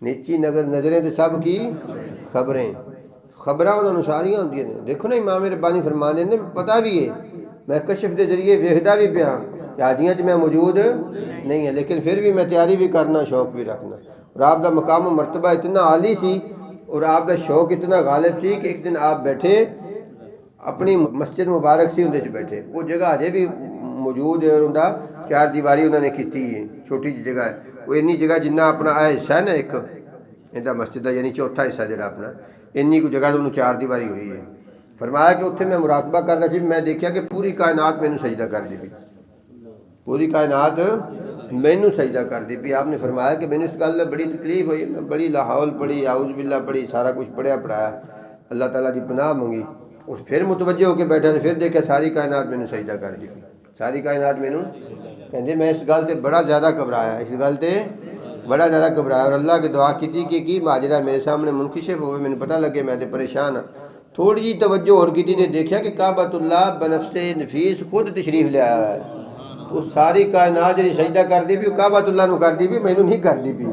نیچی نظریں تو سب کی خبریں انہوں نے ساریاں ہوندیاں نے. دیکھو نا امام ربانی فرمانے نے پتہ بھی ہے میں کشف کے ذریعے ویکھدا بھی پیا کہ حاجیاں میں موجود نہیں ہے لیکن پھر بھی میں تیاری بھی کرنا شوق بھی رکھنا. اور آپ دا مقام و مرتبہ اتنا عالی سی اور آپ دا شوق اتنا غالب سی کہ ایک دن آپ بیٹھے اپنی مسجد مبارک سی اندر بیٹھے وہ جگہ اجے بھی موجود ہے اور ان کا چار دیواری انہوں نے کیتی ہے چھوٹی جی جگہ ہے وہ اینی جگہ جنہ اپنا حصہ ہے نا ایک انہا مسجد کا یعنی چوتھا حصہ جڑا اپنا اینی کو جگہ تو انہوں چار دیواری ہوئی ہے. فرمایا کہ اتنے میں مراقبہ کرنا سی میں دیکھا کہ پوری کائنات میں سجدہ کر دی پی پوری کائنات میں سجدہ کر دی پی. آپ نے فرمایا کہ میں نے اس گل میں بڑی تکلیف ہوئی میں بڑی لاحول پڑھی اعوذ باللہ پڑھی سارا کچھ پڑھایا اللہ تعالیٰ کی پناہ منگی اس پھر متوجہ ہو کے بیٹھا تو پھر دیکھا ساری کائنات میں سجدہ کر دی پی ساری کائنات میں کہتے میں اس گل سے بڑا زیادہ گھبرایا اور اللہ کے دعا کی ماجرہ میرے سامنے منکشف ہوئے میں نے پتہ لگے میں پریشان ہاں. تھوڑی جی توجہ اور کی نے دیکھا کہ کعبۃ اللہ بنفس نفیس خود تشریف لے آیا ہے. وہ ساری کائنات جی سجدہ کر دی بھی وہ کعبۃ اللہ نو کر دی بھی مینوں نہیں کر دی بھی.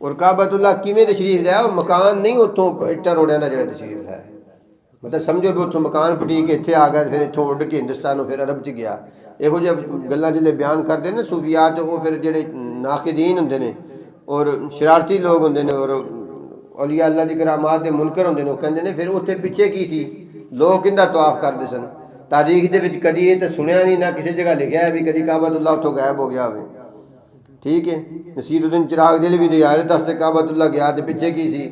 اور کعبۃ اللہ کیویں تشریف لے آیا وہ مکان نہیں اتوں اٹا روڑیاں دا جڑا تشریف لے آیا مطلب سمجھو بھی اتوں مکان پٹی کے اتنے آ گیا پھر اتوں اڈ کے ہندوستان پھر عرب چ گیا. یہو جہ گلاں جلے بیان کرتے ہیں نا صوفیات وہ پھر جڑے ناقدین ہوندے نے اور شرارتی لوگ ہوندے نے اور اولیاء اللہ دی کرامات دے منکر ہوندے نے وہ کہندے نے پھر اتنے پیچھے کی سی لوگ کہندا طواف کرتے سن. تاریخ دے وچ کدی یہ تو سنیا نہیں نہ کسی جگہ لکھا ہے بھی کدی کعبۃ اللہ اتوں غائب ہو گیا ہوئے. ٹھیک ہے نصیر الدین چراغ دہلوی دی زیارت واسطے کعبۃ اللہ گیا تو پیچھے کی سی.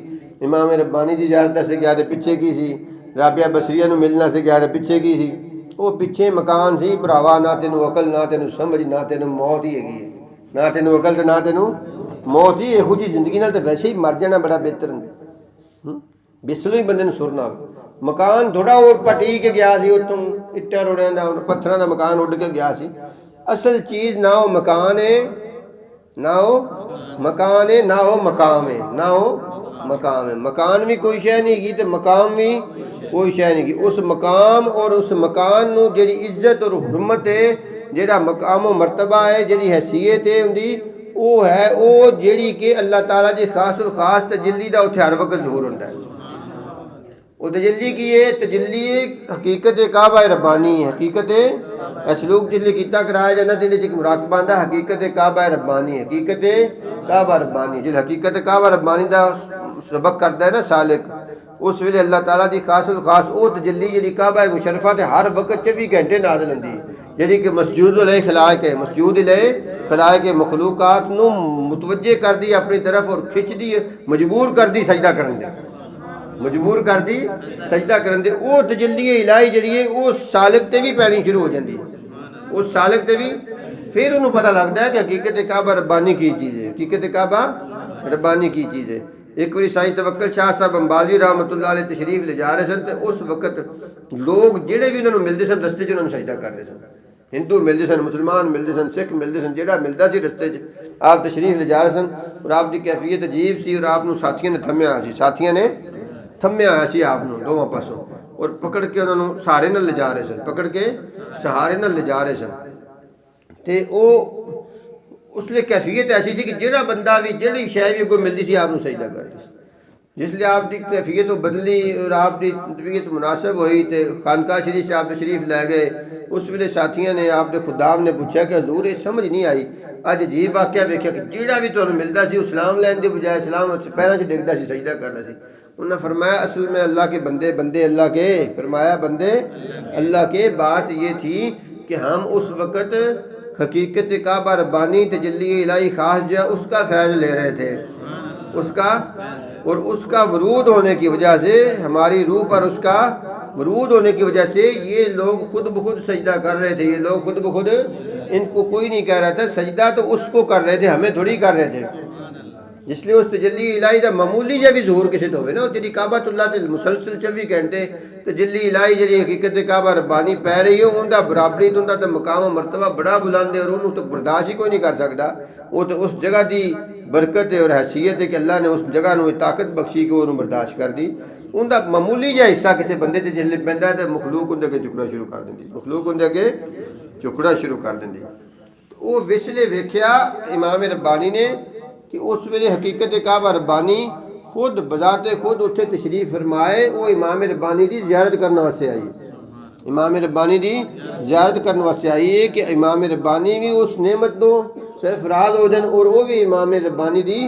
امام ربانی دی زیارت واسطے گیا تو پیچھے کی سی. رابعہ بصریہ نو ملنا سے گیا تو پیچھے کی سی. وہ پیچھے مکان سی بھراوا نہ تینوں عقل نہ تینوں سمجھ نہ تینوں موت ہی ہے نہ تینوں عقل نہ تینوں موت ہی یہو جی زندگی نال تو ویسے ہی مر جانا بڑا بہتر ہوں بسلو ہی بندے سرنا ہو. مکان تھوڑا وہ پٹی کے گیا سی اتوں اٹا روڑیاں دا پتھراں دا مکان اڈ کے گیا سی. اصل چیز نہ وہ مکان ہے نہ وہ مکان ہے نہ وہ مقام ہے نہ وہ مقام ہے. مکان بھی کوئی شے نہیں کی تو مقام بھی کوئی شے نہیں کی. اس مقام اور اس مکان نو جڑی عزت اور حرمت ہے جڑا مقام و مرتبہ ہے جڑی حیثیت ہے ان دی وہ ہے وہ جیڑی کہ اللہ تعالیٰ دی خاص الخاص تجلی دا اتھے ہر وقت ظہور ہوتا ہے. وہ تجلی کی ہے تجلی حقیقت کعبہ ربانی ہے. حقیقت سلوک جس لیے کیتا کرایا جانا دن ایک مراقبہ آندا حقیقت کعبہ ربانی حقیقت کعبہ ربانی جس حقیقت کعبہ ربانی دا سبق کرتا ہے نا سالک اس ویلے اللہ تعالیٰ دی خاص الخاص وہ تجلی جی کعبہ مشرفہ تے ہر وقت 24 گھنٹے نازل ہوندی جیڑی کہ مسجود علیہ خلائق ہے مسجود علیہ خلائق مخلوقات نو متوجہ کر دی اپنی طرف اور کھچ دی مجبور کر دی سجدہ کرن دے مجبور کر دی سجدہ کرن دے. وہ تجلی الہی جڑی ہے وہ سالک تے بھی پینی شروع ہو جاندی اس سالک تے بھی پھر انہوں پتہ لگتا ہے کہ حقیقت کعبہ ربانی کی چیز ہے حقیقت کعبہ ربانی کی چیز ہے. ایک باری سائیں توکل شاہ صاحب امبالوی رحمۃ اللہ علیہ تشریف لے جا رہے سن تو اس وقت لوگ جڑے بھی انہوں نے ملتے سن رستے انہوں نے سجدہ کرتے سن. ہندو ملتے سن مسلمان ملتے سن سکھ ملتے سن جڑا ملتا سی رستے آپ تشریف لے جا رہے سن اور آپ کی کیفیت عجیب سی اور آپ ساتھیوں نے تھمیا سی ساتھیوں نے تھمیا ہوا سی آپ دونوں پاسوں اور پکڑ کے انہوں نے سہارے نال لے جا رہے سن پکڑ کے سہارے نال لے جا رہے سن. تے او اس لیے کیفیت ایسی سی کہ جہاں بندہ بھی جہی شے بھی کوئی ملتی سی آپ سجدہ کر رہی سی. جس لیے آپ کی کیفیت بدلی اور آپ کی طبیعت مناسب ہوئی تو خانقاہ شریف سے آپ تشریف لے گئے. اس ویلے ساتھیاں نے آپ کے خدام نے پوچھا کہ حضور یہ سمجھ نہیں آئی اج عجیب واقعہ ویکھیا کہ جہاں بھی تمہیں ملتا سی اسلام لین کے بجائے اسلام پیروں سے ڈگتا سی سجدہ کرنا سی. انہوں نے فرمایا اصل میں اللہ کے بندے اللہ کے فرمایا بندے اللہ کے. بات یہ تھی کہ ہم اس وقت حقیقت کعبہ ربانی تجلی الہی خاص جو ہے اس کا فیض لے رہے تھے اس کا اور اس کا ورود ہونے کی وجہ سے ہماری روح پر اس کا ورود ہونے کی وجہ سے یہ لوگ خود بخود سجدہ کر رہے تھے. یہ لوگ خود بخود ان کو کوئی نہیں کہہ رہا تھا سجدہ تو اس کو کر رہے تھے ہمیں تھوڑی کر رہے تھے. جس لیے اس تجلی الہی دا معمولی جا بھی ظہور کسی تو ہوئے نا جی کعبۃ اللہ تے مسلسل 24 گھنٹے تجلی الہی جی حقیقت کعبہ ربانی پی رہی ہے ان کا برابری تو ان کا مقام و مرتبہ بڑا بلند ہے اور انہوں تو برداشت ہی کوئی نہیں کر سکتا. وہ تو اس جگہ دی برکت ہے اور حیثیت ہے کہ اللہ نے اس جگہ نو طاقت بخشی کہ انہوں برداشت کر دی. ان کا معمولی جا حصہ کسی بندے تے جس پہنتا ہے تو مخلوق ان کے چکنا شروع کر دیں مخلوق ان کے چکنا شروع کر دیں. وہ وسلے ویکھیا امام ربانی نے کہ اس ویلے حقیقت کعبہ ربانی خود بذات خود اتنے تشریف فرمائے، وہ امام ربانی دی زیارت کرنے واسطے آئی، امام ربانی دی زیارت کرنے واسطے آئی ہے کہ امام ربانی بھی اس نعمت تو صرف راز ہو جان اور وہ بھی امام ربانی دی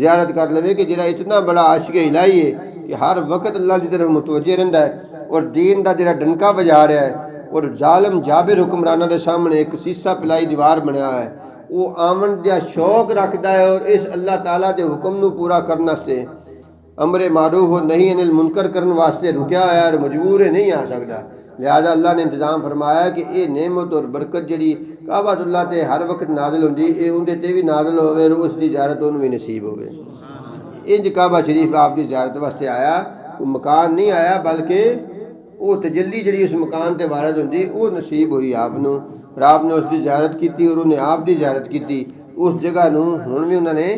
زیارت کر لوے کہ جڑا اتنا بڑا عاشق الہی ہے کہ ہر وقت اللہ کی طرف متوجہ رہندا ہے اور دین دا جڑا ڈنکا بجا رہا ہے اور ظالم جابر حکمرانہ دے سامنے ایک سیسا پلائی دیوار بنیا ہے، وہ آمن دیا شوق رکھدا ہے اور اس اللہ تعالیٰ دے حکم نو پورا کرنے واسطے امر معروف و نہی عن المنکر کرنے واسطے رکیا ہے اور مجبور ہے نہیں آ سکتا، لہذا اللہ نے انتظام فرمایا کہ یہ نعمت اور برکت جڑی کعبہ اللہ تے ہر وقت نازل ہوندی اے اندے تے بھی نازل ہوئے اور اس دی زیارت انہوں بھی نصیب ہوئے۔ انج کعبہ شریف آپ دی زیارت واسطے آیا، کوئی مکان نہیں آیا بلکہ وہ تجلی جڑی اس مکان تے وارد ہوندی وہ نصیب ہوئی آپ نو، اور آپ نے اس دی زیارت کیتی اور انہیں آپ دی زیارت کیتی۔ اس جگہ نو ہن بھی انہوں نے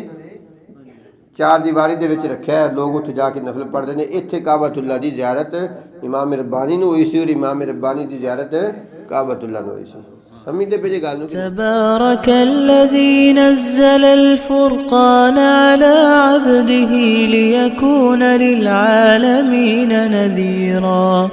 چار دیواری دے وچ رکھیا ہے، لوگ اتنے جا کے نفل پڑھتے ہیں۔ اتنے کعبۃ اللہ دی زیارت امام ربانی نو ہوئی سی اور امام ربانی دی زیارت کعبۃ اللہ نو ہوئی سی۔ سمجھتے پہ جی گل؟ تبارك الذي نزل الفرقان على عبده ليكون للعالمين نذيرا